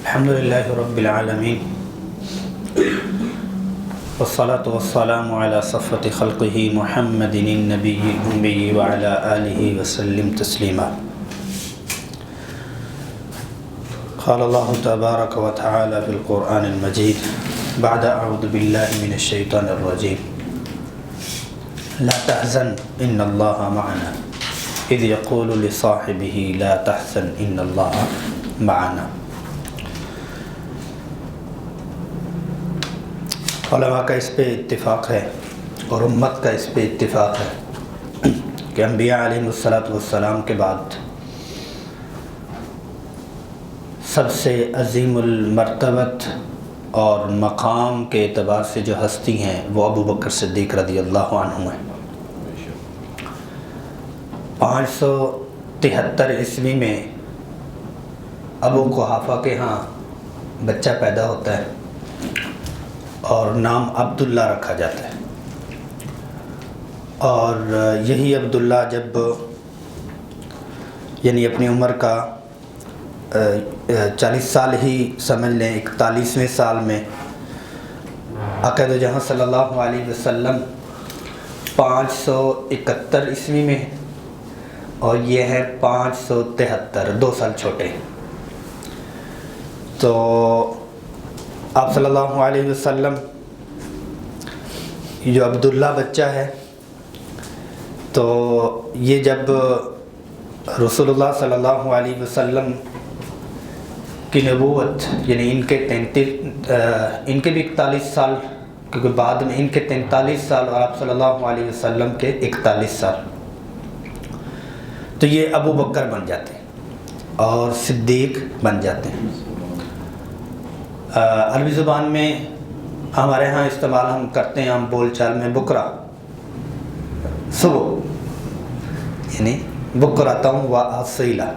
الحمدللہ رب العالمین والصلاة والسلام علی صفوة خلقہ محمد النبی الأمی وعلی آلہ وسلم تسلیما۔ قال اللہ تبارک و تعالی فی القرآن المجید بعد اعوذ باللہ من الشیطان الرجیم لا تحزن ان اللہ معنا اذ یقول لصاحبہ لا تحزن ان اللہ معنا۔ علماء کا اس پہ اتفاق ہے اور امت کا اس پہ اتفاق ہے کہ انبیاء علیہ السلام کے بعد سب سے عظیم المرتبت اور مقام کے اعتبار سے جو ہستی ہیں وہ ابو بکر صدیق رضی اللہ عنہ ہیں۔ 573 عیسوی میں ابو قحافہ کے ہاں بچہ پیدا ہوتا ہے اور نام عبداللہ رکھا جاتا ہے، اور یہی عبداللہ جب یعنی اپنی عمر کا 40 سال ہی سمجھ لیں، 41ویں سال میں آقا دو جہاں صلی اللہ علیہ وسلم 571 عیسوی میں اور یہ ہے 573، 2 سال چھوٹے۔ تو آپ صلی اللہ علیہ وسلم جو عبداللہ بچہ ہے، تو یہ جب رسول اللہ صلی اللہ علیہ وسلم کی نبوت یعنی ان کے بھی 41 سال، کیونکہ بعد میں ان کے 43 سال اور آپ صلی اللہ علیہ وسلم کے 41 سال، تو یہ ابو بکر بن جاتے ہیں اور صدیق بن جاتے ہیں۔ عربی زبان میں ہمارے ہاں استعمال ہم کرتے ہیں عام بول چال میں بکرا، صبح یعنی بکراتم و اصیلا،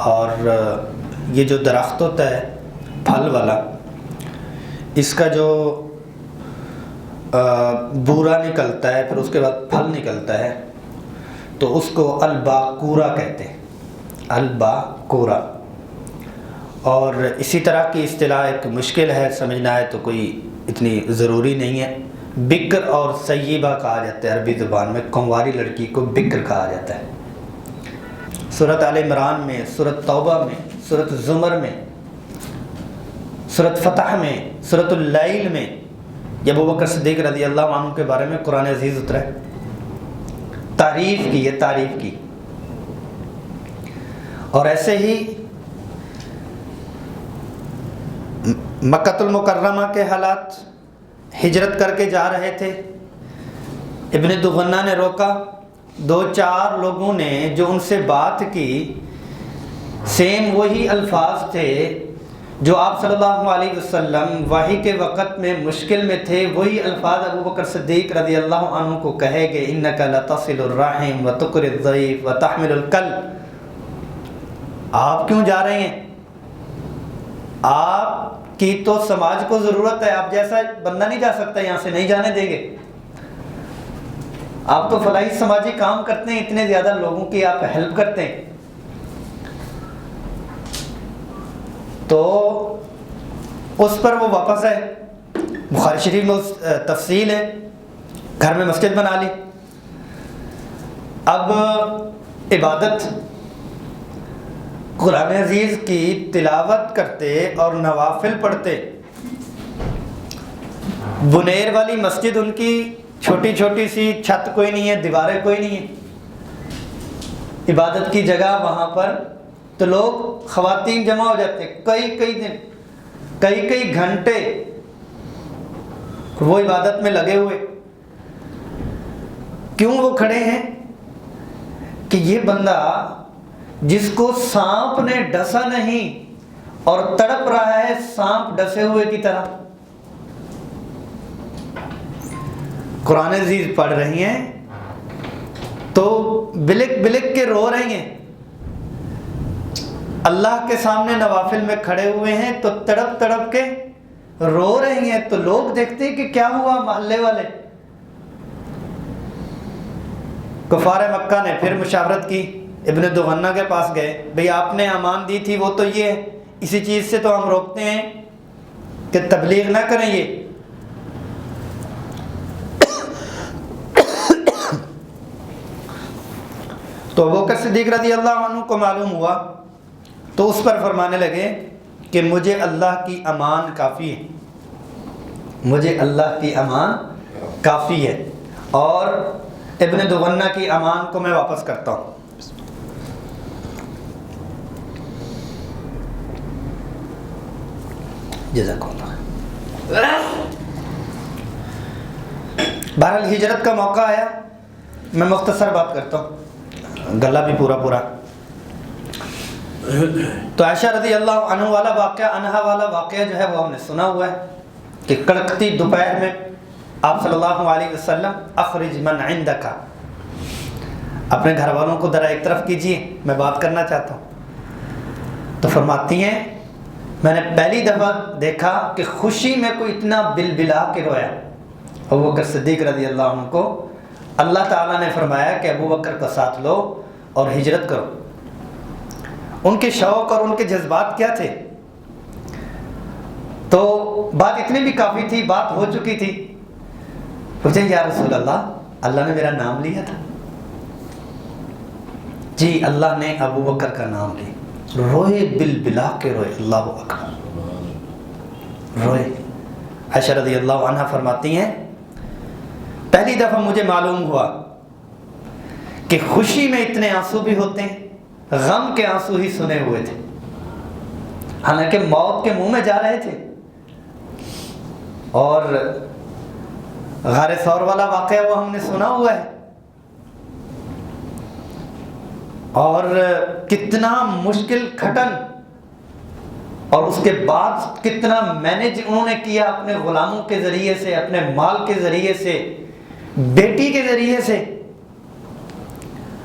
اور یہ جو درخت ہوتا ہے پھل والا، اس کا جو بورا نکلتا ہے پھر اس کے بعد پھل نکلتا ہے تو اس کو الباقورہ کہتے ہیں، الباقورہ۔ اور اسی طرح کی اصطلاح ایک مشکل ہے، سمجھنا ہے تو کوئی اتنی ضروری نہیں ہے، بکر اور سیبہ کہا جاتا ہے عربی زبان میں، کنواری لڑکی کو بکر کہا جاتا ہے۔ سورۃ آل عمران میں، سورۃ توبہ میں، سورۃ زمر میں، سورۃ فتح میں، سورۃ اللیل میں یہ ابو بکر صدیق رضی اللہ عنہ کے بارے میں قرآن عزیز اترا ہے، تعریف کی ہے، تعریف کی۔ اور ایسے ہی مکۃ المکرمہ کے حالات، ہجرت کر کے جا رہے تھے، ابن دغنہ نے روکا، 2-4 لوگوں نے جو ان سے بات کی، سیم وہی الفاظ تھے جو آپ صلی اللہ علیہ وسلم وحی کے وقت میں مشکل میں تھے، وہی الفاظ ابو بکر صدیق رضی اللہ عنہ کو کہے گے، انک لتصل الرحم وتقری الضیف وتحمل الکلب۔ آپ کیوں جا رہے ہیں؟ آپ کی تو سماج کو ضرورت ہے، آپ جیسا بندہ نہیں جا سکتا، یہاں سے نہیں جانے دیں گے۔ آپ تو فلاحی سماجی کام کرتے ہیں، اتنے زیادہ لوگوں کی آپ ہیلپ کرتے ہیں، تو اس پر وہ واپس ہے۔ بخاری شریف میں تفصیل ہے، گھر میں مسجد بنا لی، اب عبادت قرآن عزیز کی تلاوت کرتے اور نوافل پڑھتے۔ بنیر والی مسجد ان کی چھوٹی چھوٹی سی، چھت کوئی نہیں ہے، دیواریں کوئی نہیں ہے، عبادت کی جگہ وہاں پر، تو لوگ خواتین جمع ہو جاتے، کئی دن، کئی گھنٹے وہ عبادت میں لگے ہوئے۔ کیوں وہ کھڑے ہیں؟ کہ یہ بندہ جس کو سانپ نے ڈسا نہیں اور تڑپ رہا ہے سانپ ڈسے ہوئے کی طرح، قرآن عزیز پڑھ رہی ہیں تو بلک بلک کے رو رہی ہیں، اللہ کے سامنے نوافل میں کھڑے ہوئے ہیں تو تڑپ تڑپ کے رو رہی ہیں، تو لوگ دیکھتے ہیں کہ کیا ہوا، محلے والے کفار مکہ نے پھر مشاورت کی، ابن دغنہ کے پاس گئے، بھئی آپ نے امان دی تھی وہ تو یہ ہے، اسی چیز سے تو ہم روکتے ہیں کہ تبلیغ نہ کریں یہ. تو ابوبکر صدیق رضی اللہ عنہ کو معلوم ہوا تو اس پر فرمانے لگے کہ مجھے اللہ کی امان کافی ہے, مجھے اللہ کی امان کافی ہے, اور ابن دغنہ کی امان کو میں واپس کرتا ہوں. جزاک اللہ. بہرحال ہجرت کا موقع آیا, میں مختصر بات کرتا ہوں, گلا بھی پورا. تو عائشہ رضی اللہ عنہ والا واقعہ جو ہے وہ ہم نے سنا ہوا ہے کہ کڑکتی دوپہر میں آپ صلی اللہ علیہ وسلم اخرج من عندک, اپنے گھر والوں کو ذرا ایک طرف کیجیے, میں بات کرنا چاہتا ہوں. تو فرماتی ہیں میں نے پہلی دفعہ دیکھا کہ خوشی میں کوئی اتنا بلبلا کے رویا. ابوبکر صدیق رضی اللہ عنہ کو اللہ تعالیٰ نے فرمایا کہ ابوبکر کا ساتھ لو اور ہجرت کرو. ان کے شوق اور ان کے جذبات کیا تھے؟ تو بات اتنی بھی کافی تھی, بات ہو چکی تھی. پوچھیں یا رسول اللہ, اللہ نے میرا نام لیا تھا؟ جی اللہ نے ابوبکر کا نام لیا. روئے, بلبلا کے روئے, اللہ اکبر, روئے. عائشہ رضی اللہ عنہ فرماتی ہیں پہلی دفعہ مجھے معلوم ہوا کہ خوشی میں اتنے آنسو بھی ہوتے ہیں, غم کے آنسو ہی سنے ہوئے تھے, حالانکہ موت کے منہ میں جا رہے تھے. اور غار ثور والا واقعہ وہ ہم نے سنا ہوا ہے, اور کتنا مشکل کھٹن, اور اس کے بعد کتنا مینج انہوں نے کیا اپنے غلاموں کے ذریعے سے, اپنے مال کے ذریعے سے, بیٹی کے ذریعے سے.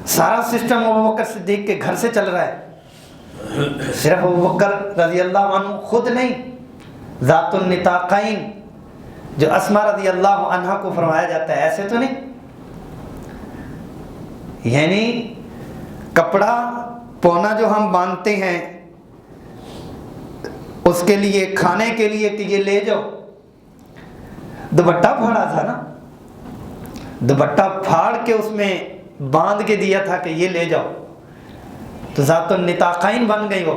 سارا سسٹم ابوبکر صدیق کے گھر سے چل رہا ہے. صرف ابوبکر رضی اللہ عنہ خود نہیں, ذات النطاقین جو اسما رضی اللہ عنہ کو فرمایا جاتا ہے, ایسے تو نہیں. یعنی کپڑا پونا جو ہم باندھتے ہیں اس کے لیے, کھانے کے لیے کہ یہ لے جاؤ, دوپٹہ پھاڑا تھا نا, دوپٹہ پھاڑ کے اس میں باندھ کے دیا تھا کہ یہ لے جاؤ. تو ذات النطاقین بن گئی وہ.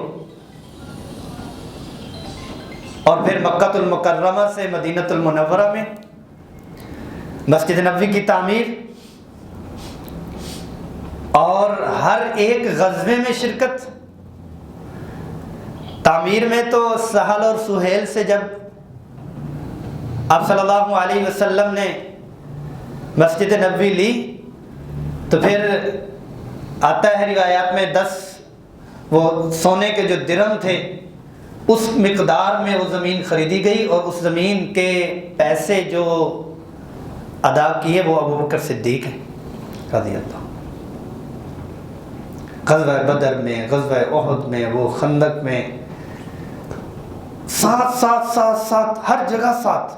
اور پھر مکہ المکرمہ سے مدینہ المنورہ میں مسجد نبوی کی تعمیر, اور ہر ایک غزوے میں شرکت. تعمیر میں تو سہل اور سہیل سے جب آپ صلی اللہ علیہ وسلم نے مسجد نبوی لی تو پھر آتا ہے روایات میں 10 وہ سونے کے جو درہم تھے اس مقدار میں وہ زمین خریدی گئی, اور اس زمین کے پیسے جو ادا کیے وہ ابوبکر صدیق ہیں رضی اللہ. غزوہ بدر میں, غزوہ احد میں, وہ خندق میں, ساتھ ہر جگہ ساتھ,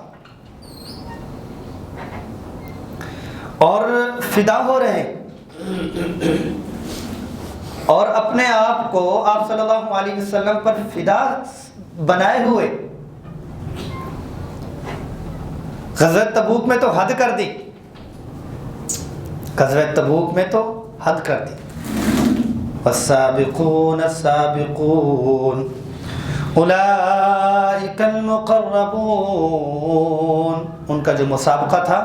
اور فدا ہو رہے, اور اپنے آپ کو آپ صلی اللہ علیہ وسلم پر فدا بنائے ہوئے. غزوہ تبوک میں تو حد کر دی, غزوہ تبوک میں تو حد کر دی. والسابقون السابقون اولئک المقربون, ان کا جو مسابقہ تھا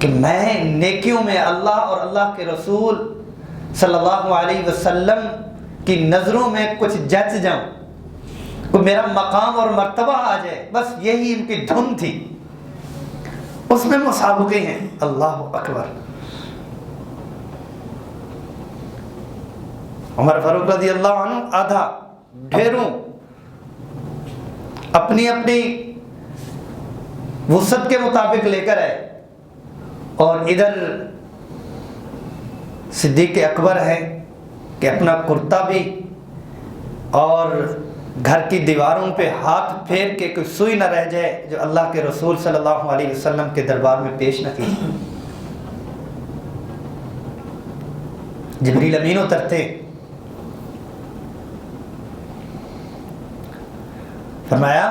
کہ میں نیکیوں میں اللہ اور اللہ کے رسول صلی اللہ علیہ وسلم کی نظروں میں کچھ جچ جاؤں, کوئی میرا مقام اور مرتبہ آ جائے, بس یہی ان کی دھن تھی. اس میں مسابقے ہیں. اللہ اکبر. عمر فاروق رضی اللہ عنہ آدھا ڈھیروں اپنی اپنی وسعت کے مطابق لے کر آئے, اور ادھر صدیق اکبر ہے کہ اپنا کرتا بھی اور گھر کی دیواروں پہ ہاتھ پھیر کے کوئی سوئی نہ رہ جائے جو اللہ کے رسول صلی اللہ علیہ وسلم کے دربار میں پیش نہ کی. جبریل امین اترتے فرمایا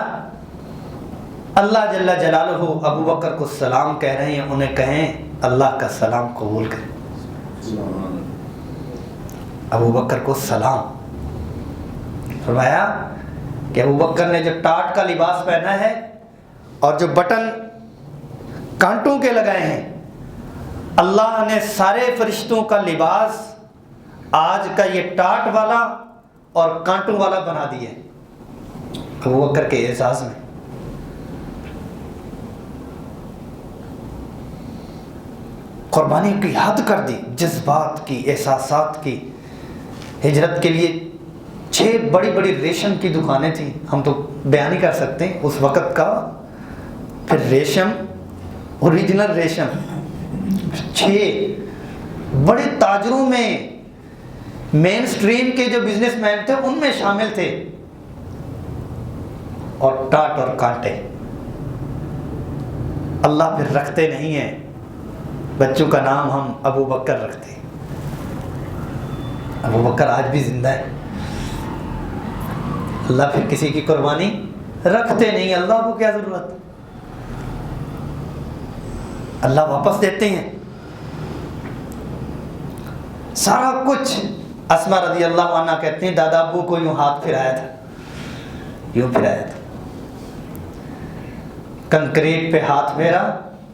اللہ جل جلالہ ابو بکر کو سلام کہہ رہے ہیں، انہیں کہیں اللہ کا سلام قبول کریں۔ ابو بکر کو سلام۔ فرمایا کہ ابو بکر نے جو ٹاٹ کا لباس پہنا ہے اور جو بٹن کانٹوں کے لگائے ہیں، اللہ نے سارے فرشتوں کا لباس آج کا یہ ٹاٹ والا اور کانٹوں والا بنا دیا ابو بکر کے اعزاز میں۔ قربانی کی حد کر دی، جذبات کی، احساسات کی۔ ہجرت کے لیے 6 بڑی بڑی ریشم کی دکانیں تھیں، ہم تو بیان نہیں کر سکتے اس وقت کا۔ پھر ریشم، اوریجنل ریشم، 6 بڑے تاجروں میں، مین سٹریم کے جو بزنس مین تھے ان میں شامل تھے، اور ٹاٹ اور کانٹے۔ اللہ پھر رکھتے نہیں ہیں، بچوں کا نام ہم ابو بکر رکھتے ہیں۔ ابو بکر آج بھی زندہ ہے۔ اللہ پھر کسی کی قربانی رکھتے نہیں، اللہ کو کیا ضرورت، اللہ واپس دیتے ہیں سارا کچھ۔ اسما رضی اللہ عنہ کہتے ہیں دادا ابو کو یوں ہاتھ پھرایا تھا، یوں پھرایا تھا، کنکریٹ پہ ہاتھ پھیرا،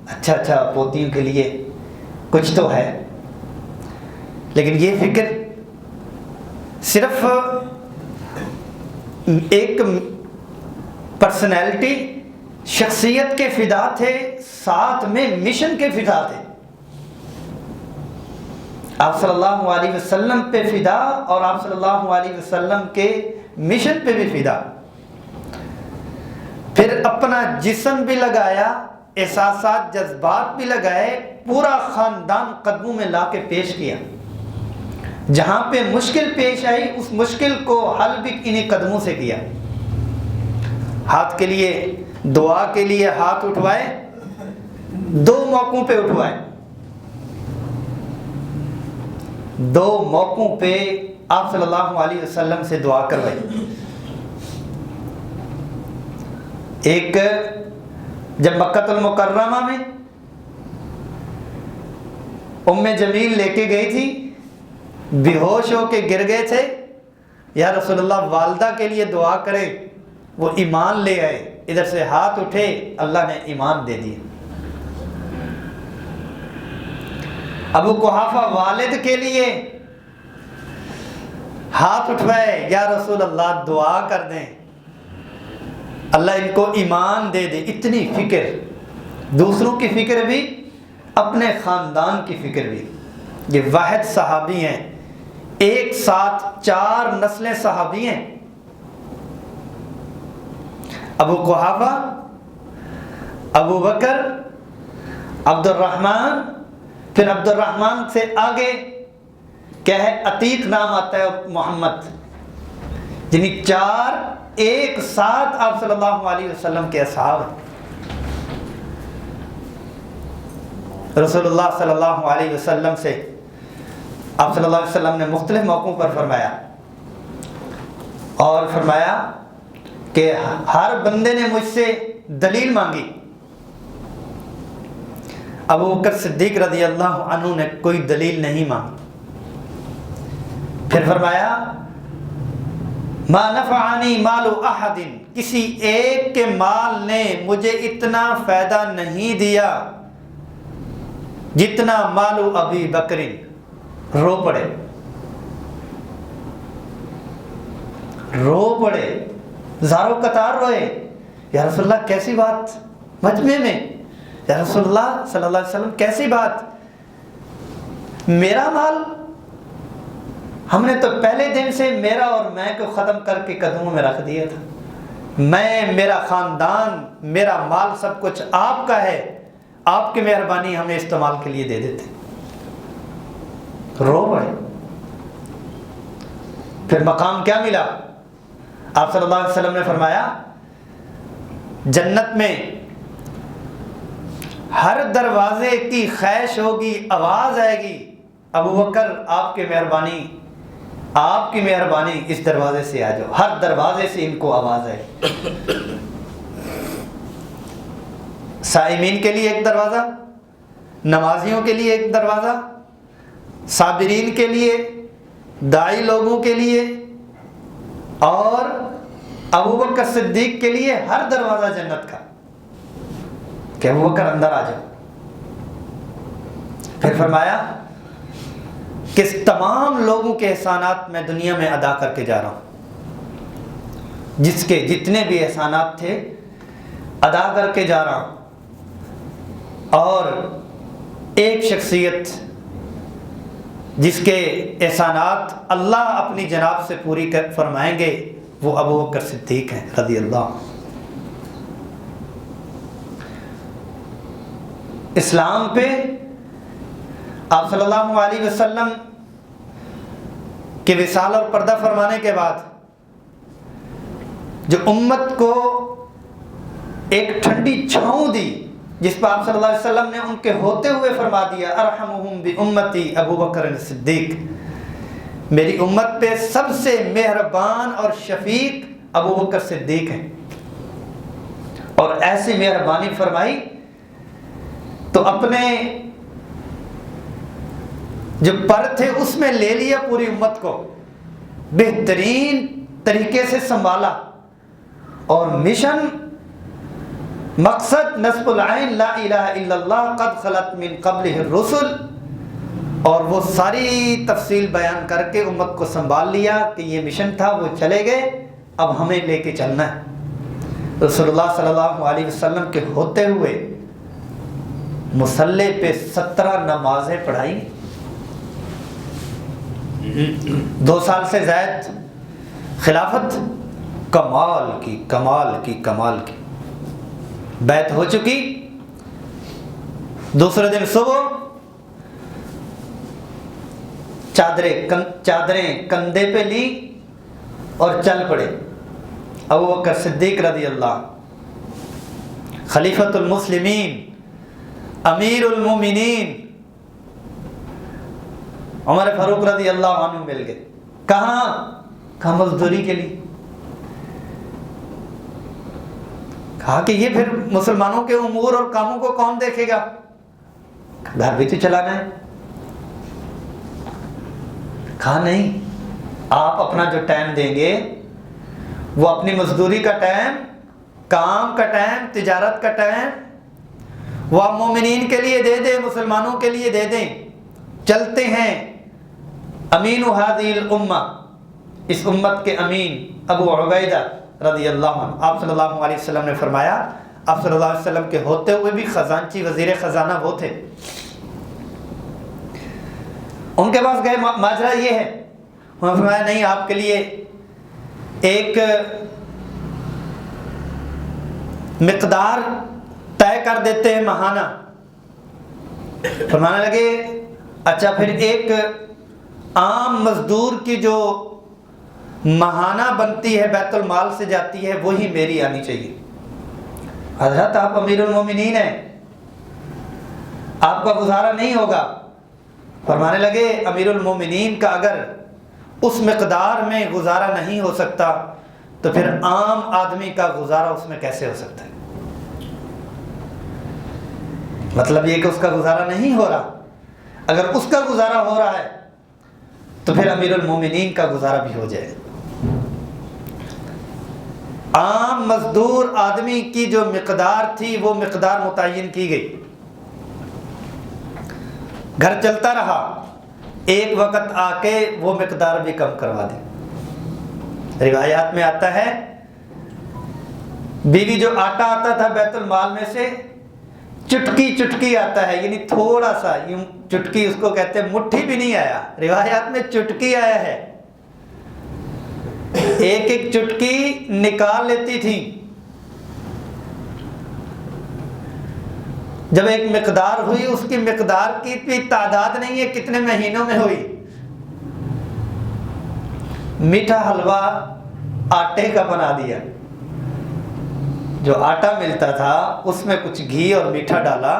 اچھا پوتیوں کے لیے کچھ تو ہے۔ لیکن یہ فکر صرف ایک پرسنالٹی، شخصیت کے فدا تھے، ساتھ میں مشن کے فدا تھے۔ آپ صلی اللہ علیہ وسلم پہ فدا اور آپ صلی اللہ علیہ وسلم کے مشن پہ بھی فدا۔ پھر اپنا جسم بھی لگایا، احساسات، جذبات بھی لگائے، پورا خاندان قدموں میں لا کے پیش کیا۔ جہاں پہ مشکل پیش آئی اس مشکل کو حل بھی انہی قدموں سے کیا۔ ہاتھ کے لیے، دعا کے لیے ہاتھ اٹھوائے، 2 موقعوں پہ اٹھوائے، 2 موقعوں پہ آپ صلی اللہ علیہ وسلم سے دعا کروائی۔ ایک جب مکہ المکرمہ میں ام جمیل لے کے گئی تھی، بے ہوش ہو کے گر گئے تھے، یا رسول اللہ والدہ کے لیے دعا کرے، وہ ایمان لے آئے، ادھر سے ہاتھ اٹھے، اللہ نے ایمان دے دیا۔ ابو قحافہ والد کے لیے ہاتھ اٹھوائے، یا رسول اللہ دعا کر دیں اللہ ان کو ایمان دے دے۔ اتنی فکر، دوسروں کی فکر بھی، اپنے خاندان کی فکر بھی۔ یہ واحد صحابی ہیں، ایک ساتھ 4 نسلیں صحابی ہیں۔ ابو قحافہ، ابو بکر، عبد الرحمن، پھر عبد الرحمن سے آگے کیا ہے، عتیق نام آتا ہے، محمد، یعنی 4 ایک ساتھ آپ صلی اللہ علیہ وسلم کے اصحاب ہیں۔ رسول اللہ صلی اللہ علیہ وسلم سے آپ صلی اللہ علیہ وسلم نے مختلف موقعوں پر فرمایا، اور فرمایا کہ ہر بندے نے مجھ سے دلیل مانگی، ابو بکر صدیق رضی اللہ عنہ نے کوئی دلیل نہیں مانگی۔ پھر فرمایا ما نفعنی مال احد، کسی ایک کے مال نے مجھے اتنا فائدہ نہیں دیا جتنا مال ابی بکر۔ رو پڑے، رو پڑے، زارو قطار روئے، یا رسول اللہ کیسی بات، مجمع میں، یا رسول اللہ صلی اللہ علیہ وسلم کیسی بات، میرا مال، ہم نے تو پہلے دن سے میرا اور میں کو ختم کر کے قدموں میں رکھ دیا تھا، میں، میرا خاندان، میرا مال سب کچھ آپ کا ہے، آپ کی مہربانی ہمیں استعمال کے لیے دے دیتے۔ رو پڑے۔ پھر مقام کیا ملا؟ آپ صلی اللہ علیہ وسلم نے فرمایا جنت میں ہر دروازے کی خیش ہوگی، آواز آئے گی، ابو بکر آپ کی مہربانی آپ کی مہربانی اس دروازے سے آ جاؤ. ہر دروازے سے ان کو آواز ہے. صائمین کے لیے ایک دروازہ، نمازیوں کے لیے ایک دروازہ، صابرین کے لیے، داعی لوگوں کے لیے، اور ابوبکر صدیق کے لیے ہر دروازہ جنت کا کہ ابوبکر اندر آ جاؤ. پھر فرمایا کہ تمام لوگوں کے احسانات میں دنیا میں ادا کر کے جا رہا ہوں، جس کے جتنے بھی احسانات تھے ادا کر کے جا رہا ہوں. اور ایک شخصیت جس کے احسانات اللہ اپنی جناب سے پوری فرمائیں گے وہ ابوبکر صدیق ہیں رضی اللہ عنہ. اسلام پہ آپ صلی اللہ علیہ وسلم کے وصال اور پردہ فرمانے کے بعد جو امت کو ایک ٹھنڈی چھاؤں دی، جس پر آپ صلی اللہ علیہ وسلم نے ان کے ہوتے ہوئے فرما دیا ارحمہم بامتی ابوبکر صدیق، میری امت پہ سب سے مہربان اور شفیق ابوبکر صدیق ہیں. اور ایسی مہربانی فرمائی تو اپنے جو پر تھے اس میں لے لیا، پوری امت کو بہترین طریقے سے سنبھالا، اور مشن مقصد نصب العین لا الہ الا اللہ قد خلت من قبلہ الرسل، اور وہ ساری تفصیل بیان کر کے امت کو سنبھال لیا کہ یہ مشن تھا، وہ چلے گئے، اب ہمیں لے کے چلنا ہے. رسول اللہ صلی اللہ علیہ وسلم کے ہوتے ہوئے مصلی پہ 17 نمازیں پڑھائی. 2 سال سے زائد خلافت، کمال کی بیعت ہو چکی. دوسرے دن صبح چادریں کندھے پہ لی اور چل پڑے. ابوبکر صدیق رضی اللہ، خلیفۃ المسلمین، امیر المومنین، عمر فاروق رضی اللہ عنہ مل گئے. کہاں مزدوری کے لیے. کہا کہ یہ پھر مسلمانوں کے امور اور کاموں کو کون دیکھے گا، گھر بھی تو چلانا ہے. کہا نہیں، آپ اپنا جو ٹائم دیں گے وہ اپنی مزدوری کا ٹائم، کام کا ٹائم، تجارت کا ٹائم وہ آپ مومنین کے لیے دے دیں، مسلمانوں کے لیے دے دیں. چلتے ہیں. امین هذه الامہ، اس امت کے امین ابو عبیدہ رضی اللہ عنہ، آپ صلی اللہ علیہ وسلم نے فرمایا، آپ صلی اللہ علیہ وسلم کے ہوتے ہوئے بھی خزانچی وزیر خزانہ وہ تھے. ان کے پاس گئے، ماجرا یہ ہے. انہوں نے فرمایا نہیں، آپ کے لیے ایک مقدار طے کر دیتے ہیں ماہانہ. فرمانے لگے اچھا، پھر ایک عام مزدور کی جو ماہانہ بنتی ہے بیت المال سے جاتی ہے وہی میری آنی چاہیے. حضرت آپ امیر المومنین ہیں، آپ کا گزارا نہیں ہوگا. فرمانے لگے امیر المومنین کا اگر اس مقدار میں گزارا نہیں ہو سکتا تو پھر عام آدمی کا گزارا اس میں کیسے ہو سکتا ہے. مطلب یہ کہ اس کا گزارا نہیں ہو رہا. اگر اس کا گزارا ہو رہا ہے تو پھر امیر المومنین کا گزارا بھی ہو جائے. عام مزدور آدمی کی جو مقدار تھی وہ مقدار متعین کی گئی. گھر چلتا رہا، ایک وقت آ کے وہ مقدار بھی کم کروا دی. روایات میں آتا ہے بیوی جو آٹا آتا تھا بیت المال میں سے چٹکی آتا ہے، یعنی تھوڑا سا، یوں چٹکی اس کو کہتے ہیں، مٹھی بھی نہیں آیا. روایات میں چٹکی آیا ہے. ایک چٹکی نکال لیتی تھی. جب ایک مقدار ہوئی، اس کی مقدار کی بھی تعداد نہیں ہے کتنے مہینوں میں ہوئی. میٹھا حلوہ آٹے کا بنا دیا. جو آٹا ملتا تھا اس میں کچھ گھی اور میٹھا ڈالا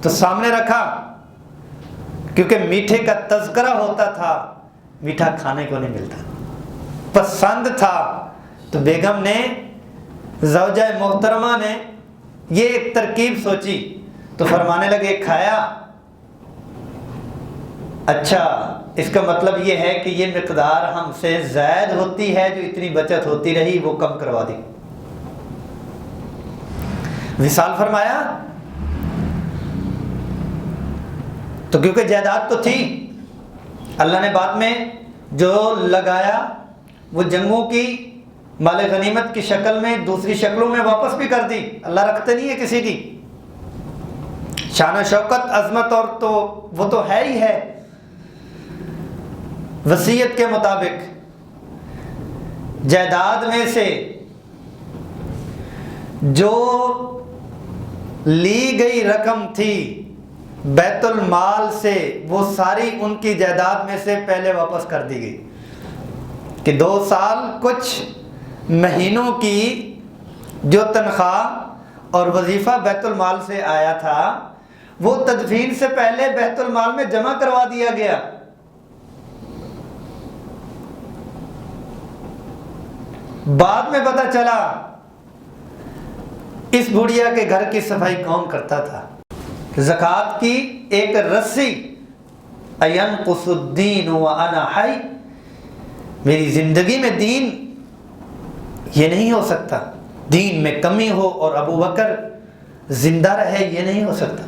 تو سامنے رکھا، کیونکہ میٹھے کا تذکرہ ہوتا تھا میٹھا کھانے کو نہیں ملتا، پسند تھا۔ تو بیگم نے، زوجہ محترمہ نے یہ ایک ترکیب سوچی، تو فرمانے لگے کھایا؟ اچھا، اس کا مطلب یہ ہے کہ یہ مقدار ہم سے زائد ہوتی ہے، جو اتنی بچت ہوتی رہی وہ کم کروا دی۔ وصال فرمایا تو کیونکہ جائیداد تو تھی، اللہ نے بعد میں جو لگایا وہ جنگوں کی مال غنیمت کی شکل میں دوسری شکلوں میں واپس بھی کر دی۔ اللہ رکھتے نہیں ہے کسی کی، شان و شوکت عظمت اور تو وہ تو ہے ہی ہے۔ وصیت کے مطابق جائیداد میں سے جو لی گئی رقم تھی بیت المال سے، وہ ساری ان کی جائیداد میں سے پہلے واپس کر دی گئی، کہ 2 سال کچھ مہینوں کی جو تنخواہ اور وظیفہ بیت المال سے آیا تھا وہ تدفین سے پہلے بیت المال میں جمع کروا دیا گیا۔ بعد میں پتہ چلا اس بڑھیا کے گھر کی صفائی کون کرتا تھا؟ زکوٰۃ کی ایک رسی، اَيَنْقُصُ الدِّينُ وَأَنَا حَيٌّ، میری زندگی میں دین یہ نہیں ہو سکتا، دین میں کمی ہو اور ابو بکر زندہ رہے، یہ نہیں ہو سکتا۔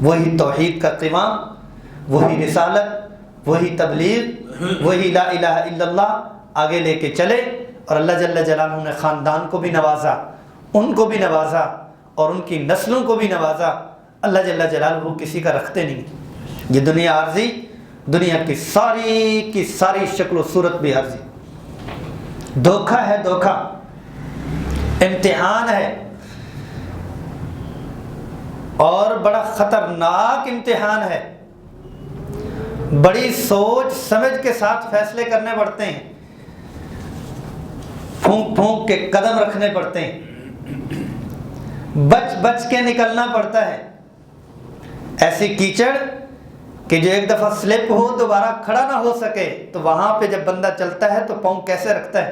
وہی توحید کا قوام، وہی رسالت، وہی تبلیغ، وہی لا الہ الا اللہ آگے لے کے چلے، اور اللہ جل جلالہ نے خاندان کو بھی نوازا، ان کو بھی نوازا، اور ان کی نسلوں کو بھی نوازا۔ اللہ جل جلالہ کسی کا رکھتے نہیں۔ یہ دنیا عارضی، دنیا کی ساری شکل و صورت بھی عارضی، دھوکہ ہے، دھوکہ، امتحان ہے، اور بڑا خطرناک امتحان ہے۔ بڑی سوچ سمجھ کے ساتھ فیصلے کرنے پڑتے ہیں، پھونک پھونک کے قدم رکھنے پڑتے ہیں، بچ بچ کے نکلنا پڑتا ہے۔ ایسی کیچڑ کہ جو ایک دفعہ سلپ ہو دوبارہ کھڑا نہ ہو سکے، تو وہاں پہ جب بندہ چلتا ہے تو پاؤں کیسے رکھتا ہے؟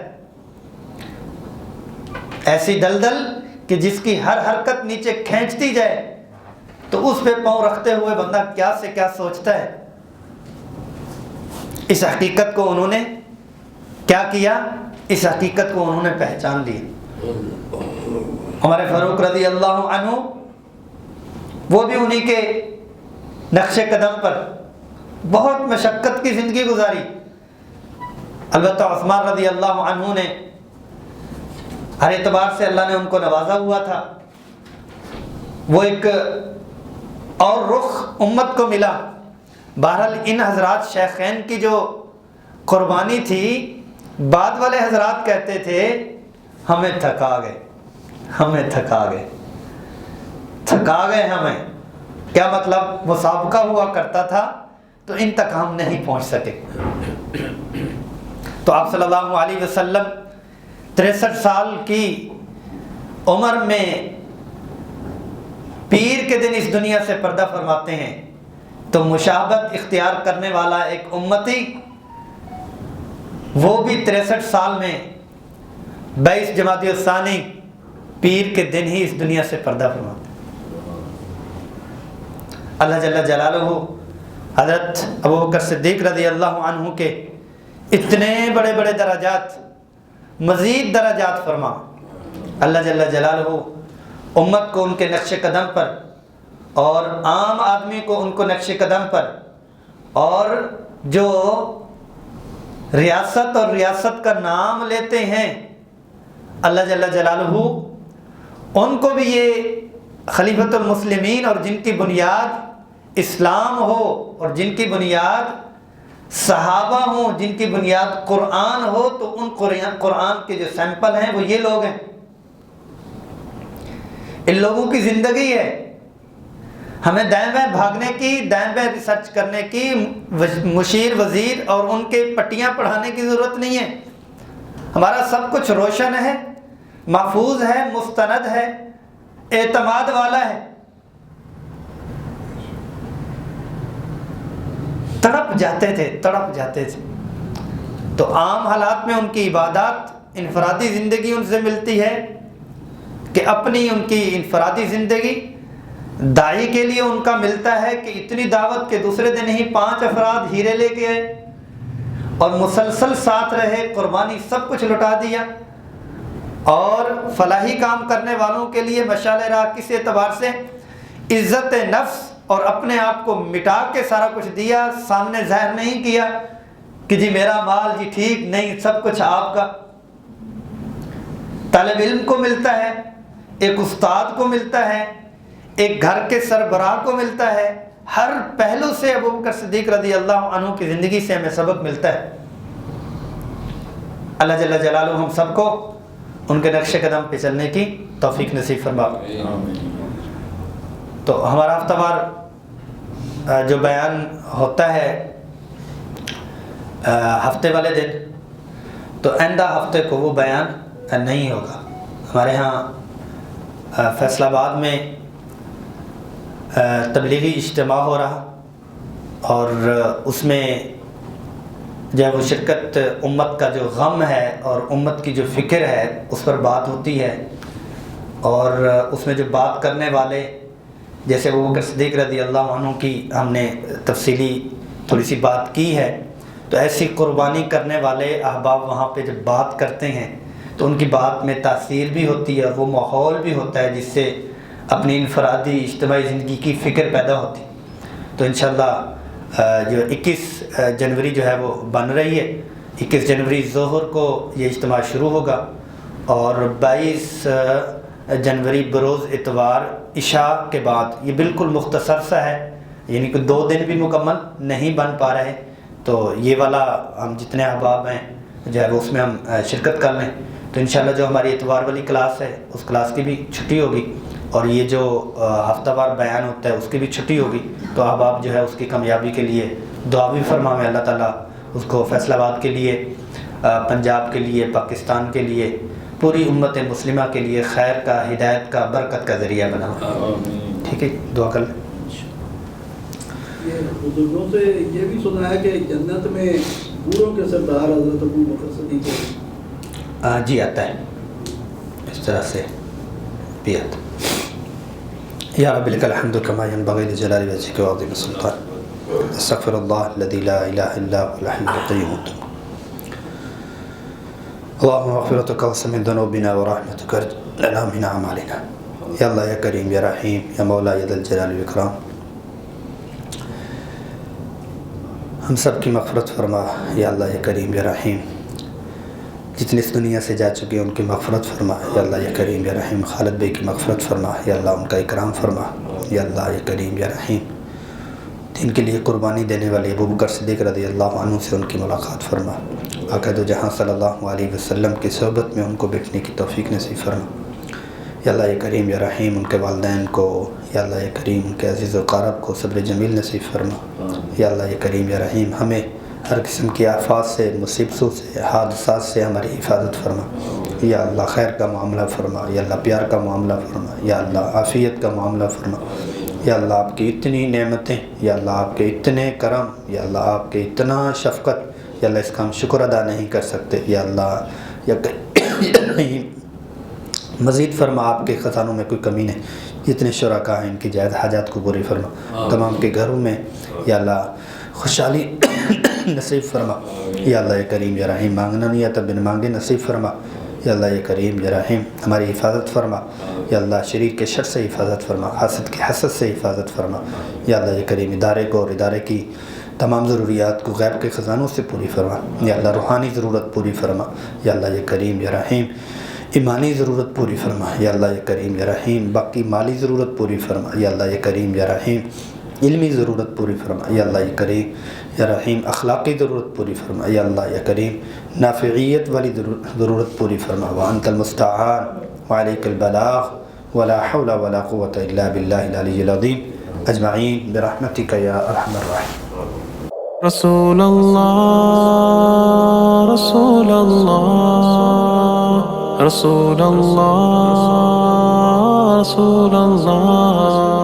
ایسی دلدل کہ جس کی ہر حرکت نیچے کھینچتی جائے، تو اس پہ پاؤں رکھتے ہوئے بندہ کیا سے کیا سوچتا ہے۔ اس حقیقت کو انہوں نے کیا کیا؟ اس حقیقت کو انہوں نے پہچان لیا۔ ہمارے فاروق رضی اللہ عنہ، وہ بھی انہی کے نقش قدم پر بہت مشقت کی زندگی گزاری۔ البتہ عثمان رضی اللہ عنہ نے ہر اعتبار سے اللہ نے ان کو نوازا ہوا تھا، وہ ایک اور رخ امت کو ملا۔ بہرحال ان حضرات شیخین کی جو قربانی تھی، بعد والے حضرات کہتے تھے ہمیں تھکا گئے، ہمیں تھکا گئے، تھکا گئے ہمیں۔ کیا مطلب؟ مسابقہ ہوا کرتا تھا تو ان تک ہم نہیں پہنچ سکے۔ تو آپ صلی اللہ علیہ وسلم 63 سال کی عمر میں پیر کے دن اس دنیا سے پردہ فرماتے ہیں، تو مشابہت اختیار کرنے والا ایک امتی، وہ بھی 63 سال میں 22 جمادی الثانی پیر کے دن ہی اس دنیا سے پردہ فرماتے ہیں۔ اللہ جل جلالہ حضرت ابوبکر صدیق رضی اللہ عنہ کے اتنے بڑے بڑے درجات، مزید درجات فرما۔ اللہ جل جلالہ امت کو ان کے نقش قدم پر، اور عام آدمی کو ان کو نقش قدم پر، اور جو ریاست اور ریاست کا نام لیتے ہیں اللہ جل جلالہ، ان کو بھی یہ خلیفۃ المسلمین، اور جن کی بنیاد اسلام ہو، اور جن کی بنیاد صحابہ ہوں، جن کی بنیاد قرآن ہو، تو ان قرآن کے جو سیمپل ہیں وہ یہ لوگ ہیں۔ ان لوگوں کی زندگی ہے، ہمیں دائیں بائیں بھاگنے کی، دائیں بائیں ریسرچ کرنے کی، مشیر وزیر اور ان کے پٹیاں پڑھانے کی ضرورت نہیں ہے۔ ہمارا سب کچھ روشن ہے، محفوظ ہے، مستند ہے، اعتماد والا ہے۔ تڑپ جاتے تھے. تو عام حالات میں ان کی عبادات انفرادی زندگی ان سے ملتی ہے کہ اپنی ان کی انفرادی زندگی. داعی کے لیے ان کا ملتا ہے کہ اتنی دعوت کہ دوسرے دن ہی 5 افراد ہیرے لے کے آئے اور مسلسل ساتھ رہے, قربانی سب کچھ لٹا دیا. اور فلاحی کام کرنے والوں کے لیے مشعل راہ کس اعتبار سے عزت نفس اور اپنے آپ کو مٹا کے سارا کچھ دیا, سامنے ظاہر نہیں کیا کہ جی میرا مال جی ٹھیک نہیں, سب کچھ آپ کا. طالب علم کو ملتا ہے, ایک استاد کو ملتا ہے, ایک گھر کے سربراہ کو ملتا ہے. ہر پہلو سے ابوبکر صدیق رضی اللہ عنہ کی زندگی سے ہمیں سبق ملتا ہے. اللہ جل جلالہ ہم سب کو ان کے نقش قدم پہ چلنے کی توفیق نصیب فرما. تو ہمارا ہفتہ وار جو بیان ہوتا ہے ہفتے والے دن, تو آئندہ ہفتے کو وہ بیان نہیں ہوگا. ہمارے ہاں فیصل آباد میں تبلیغی اجتماع ہو رہا اور اس میں جو ہے وہ شرکت امت کا جو غم ہے اور امت کی جو فکر ہے اس پر بات ہوتی ہے. اور اس میں جو بات کرنے والے جیسے ابوبکر صدیق رضی اللہ عنہ کی ہم نے تفصیلی تھوڑی سی بات کی ہے, تو ایسی قربانی کرنے والے احباب وہاں پہ جب بات کرتے ہیں تو ان کی بات میں تاثیر بھی ہوتی ہے اور وہ ماحول بھی ہوتا ہے جس سے اپنی انفرادی اجتماعی زندگی کی فکر پیدا ہوتی. تو انشاءاللہ جو 21 جنوری جو ہے وہ بن رہی ہے, 21 جنوری ظہر کو یہ اجتماع شروع ہوگا اور 22 جنوری بروز اتوار عشاء کے بعد. یہ بالکل مختصر سا ہے, یعنی کہ 2 دن بھی مکمل نہیں بن پا رہے. تو یہ والا ہم جتنے احباب ہیں جو ہے وہ اس میں ہم شرکت کر لیں. تو انشاءاللہ جو ہماری اتوار والی کلاس ہے اس کلاس کی بھی چھٹی ہوگی اور یہ جو ہفتہ وار بیان ہوتا ہے اس کی بھی چھٹی ہوگی. تو احباب جو ہے اس کی کامیابی کے لیے دعا بھی فرمائیں. اللہ تعالیٰ اس کو فیصل آباد کے لیے, پنجاب کے لیے, پاکستان کے لیے, پوری امت مسلمہ کے لیے خیر کا, ہدایت کا, برکت کا ذریعہ بنا. ٹھیک ہے, دعا کر لیں. بزرگوں سے یہ بھی سنا ہے کہ جنت میں بوڑھوں کے سردار حضرت ابوبکر صدیق جی آتا ہے, اس طرح سے بھی آتا ہے. یا رب لک الحمد کما ينبغي لجلال وجهك وعظیم سلطان. استغفر اللہ الذي لا الہ الا هو الحي القیوم. اللهم مغفرتك وسع من ذنوبنا ورحمتك لنا من اعمالنا. یا اللہ, یا کریم, یا رحیم, یا مولا, یا ذا الجلال والاکرام, ہم سب کی مغفرت فرما. یا اللہ, یا کریم, یا رحیم, جتنے اس دنیا سے جا چکے ہیں ان کی مغفرت فرما. یا اللہ, یا کریم, یا رحیم, خالد بھائی کی مغفرت فرما. یا اللہ, ان کا اکرام فرما. یا اللہ, یا کریم, یا رحیم, دین کے لیے قربانی دینے والے ابوبکر صدیق رضی اللہ عنہ سے ان کی ملاقات فرما. آقا دو جہاں صلی اللہ علیہ وسلم کی صحبت میں ان کو بیٹھنے کی توفیق نصیب فرما. یا اللہ, یا کریم, یا رحیم, ان کے والدین کو, یا اللہ, یا کریم, ان کے عزیز و قارب کو صبر جمیل نصیب فرما. یا اللہ, یا کریم, یا رحیم, ہمیں ہر قسم کی آفات سے, مصیبتوں سے, حادثات سے ہماری حفاظت فرما. یا اللہ, خیر کا معاملہ فرما. یا اللہ, پیار کا معاملہ فرما. یا اللہ, عافیت کا معاملہ فرما. یا اللہ, آپ کی اتنی نعمتیں, یا اللہ, آپ کے اتنے کرم, یا اللہ, آپ کے اتنا شفقت, یا اللہ, اس کا ہم شکر ادا نہیں کر سکتے. یا اللہ, یا مزید فرما, آپ کے خزانوں میں کوئی کمی نہیں. جتنے شرکاء ہیں ان کی جائز حاجات کو پوری فرما. تمام کے گھروں میں یا اللہ خوشحالی نصیب فرما. یا اللہ, یا کریم, یا رحیم, مانگنا نہیں آتا بن مانگے نصیب فرما. یا اللہ, یا کریم, یا رحیم, ہماری حفاظت فرما. یا اللہ, شریر کے شر سے حفاظت فرما, حسد کے حسد سے حفاظت فرما. یا اللہ, یا کریم, ادارے کو اور ادارے کی تمام ضروریات کو غیب کے خزانوں سے پوری فرما. یا اللہ, روحانی ضرورت پوری فرما. یا اللہ, یا کریم, یا رحیم, ایمانی ضرورت پوری فرما. یا اللہ, یا کریم, یا رحیم, باقی مالی ضرورت پوری فرما. یا اللہ, یا کریم, یا رحیم, علمی ضرورت پوری فرما. یا اللہ, یا کریم, یا رحیم, اخلاقی ضرورت پوری فرما. یا اللہ, یا کریم, نافعیت والی ضرورت پوری فرما. وانت المستعان وعلیک البلاغ ولا حول ولا قوة الا باللہ العلی العظیم اجمعین برحمتک یا ارحم الراحمین. رسول اللہ رسول اللہ رسول اللہ رسول اللہ